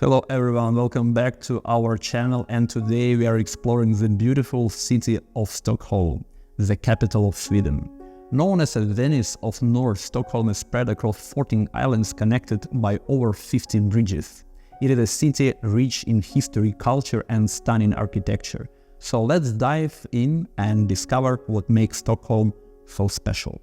Hello everyone, welcome back to our channel, and today we are exploring the beautiful city of Stockholm, the capital of Sweden. Known as a Venice of North, Stockholm is spread across 14 islands connected by over 50 bridges. It is a city rich in history, culture and stunning architecture. So let's dive in and discover what makes Stockholm so special.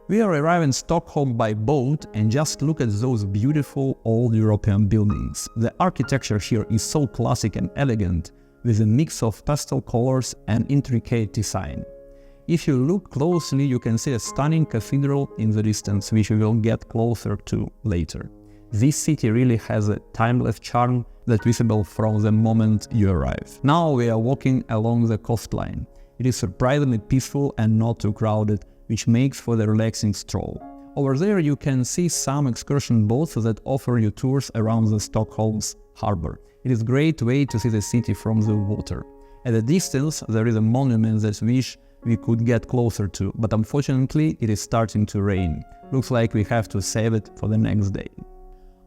We are arriving in Stockholm by boat, and just look at those beautiful old European buildings. The architecture here is so classic and elegant, with a mix of pastel colors and intricate design. If you look closely, you can see a stunning cathedral in the distance, which we will get closer to later. This city really has a timeless charm that's visible from the moment you arrive. Now we are walking along the coastline. It is surprisingly peaceful and not too crowded, which makes for the relaxing stroll. Over there you can see some excursion boats that offer you tours around the Stockholm's harbor. It is a great way to see the city from the water. At a distance there is a monument that we could get closer to, but unfortunately it is starting to rain. Looks like we have to save it for the next day.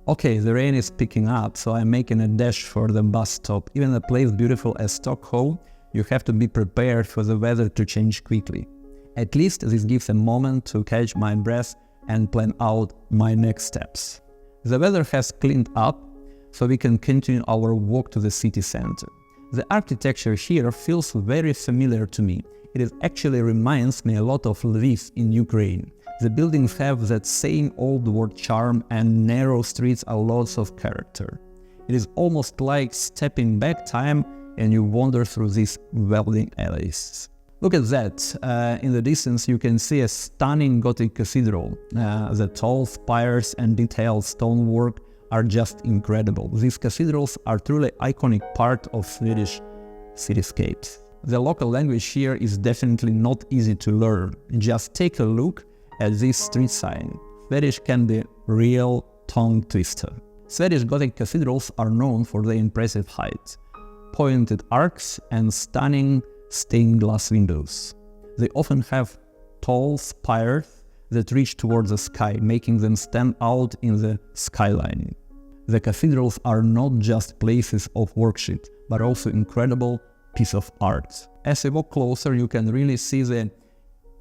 Okay, the rain is picking up, so I'm making a dash for the bus stop. Even a place beautiful as Stockholm, you have to be prepared for the weather to change quickly. At least this gives a moment to catch my breath and plan out my next steps. The weather has cleaned up, so we can continue our walk to the city center. The architecture here feels very familiar to me. It actually reminds me a lot of Lviv in Ukraine. The buildings have that same old world charm, and narrow streets are lots of character. It is almost like stepping back time and you wander through these winding alleys. Look at that. In the distance you can see a stunning Gothic cathedral. The tall spires and detailed stonework are just incredible. These cathedrals are truly iconic part of Swedish cityscapes. The local language here is definitely not easy to learn. Just take a look at this street sign. Swedish can be real tongue twister. Swedish Gothic cathedrals are known for their impressive height, pointed arcs and stunning stained glass windows. They often have tall spires that reach towards the sky, making them stand out in the skyline. The cathedrals are not just places of worship, but also incredible piece of art. As you walk closer, you can really see the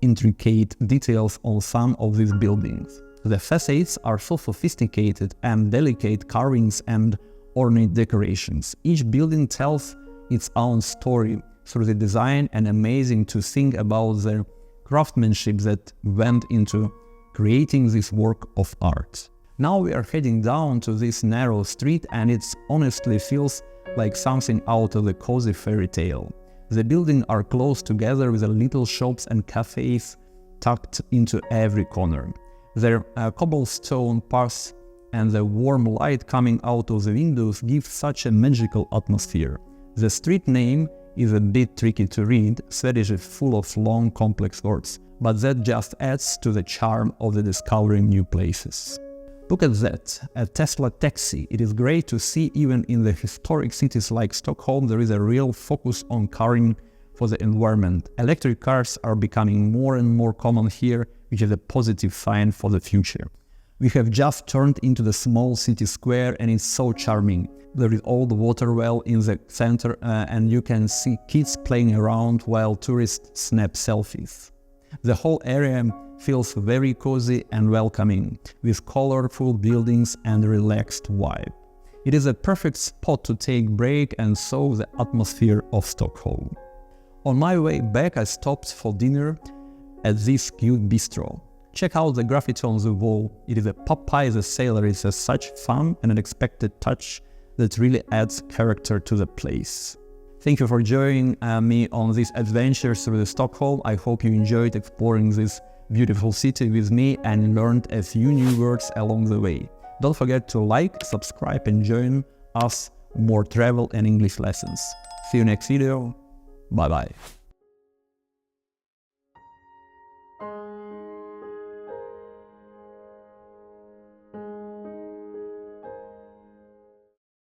intricate details on some of these buildings. The facades are so sophisticated, and delicate carvings and ornate decorations. Each building tells its own story through the design, and amazing to think about the craftsmanship that went into creating this work of art. Now we are heading down to this narrow street, and it honestly feels like something out of a cozy fairy tale. The buildings are close together with little shops and cafes tucked into every corner. Their cobblestone paths and the warm light coming out of the windows give such a magical atmosphere. The street name is a bit tricky to read. Swedish is full of long, complex words, but that just adds to the charm of the discovering new places. Look at that, a Tesla taxi. It is great to see even in the historic cities like Stockholm there is a real focus on caring for the environment. Electric cars are becoming more and more common here, which is a positive sign for the future. We have just turned into the small city square, and it's so charming. There is old water well in the center, and you can see kids playing around while tourists snap selfies. The whole area feels very cozy and welcoming, with colorful buildings and a relaxed vibe. It is a perfect spot to take a break and soak the atmosphere of Stockholm. On my way back, I stopped for dinner at this cute bistro. Check out the graffiti on the wall. It is a Popeye the Sailor. It's such fun and unexpected touch that really adds character to the place. Thank you for joining me on this adventure through Stockholm. I hope you enjoyed exploring this beautiful city with me and learned a few new words along the way. Don't forget to like, subscribe and join us more travel and English lessons. See you next video. Bye bye.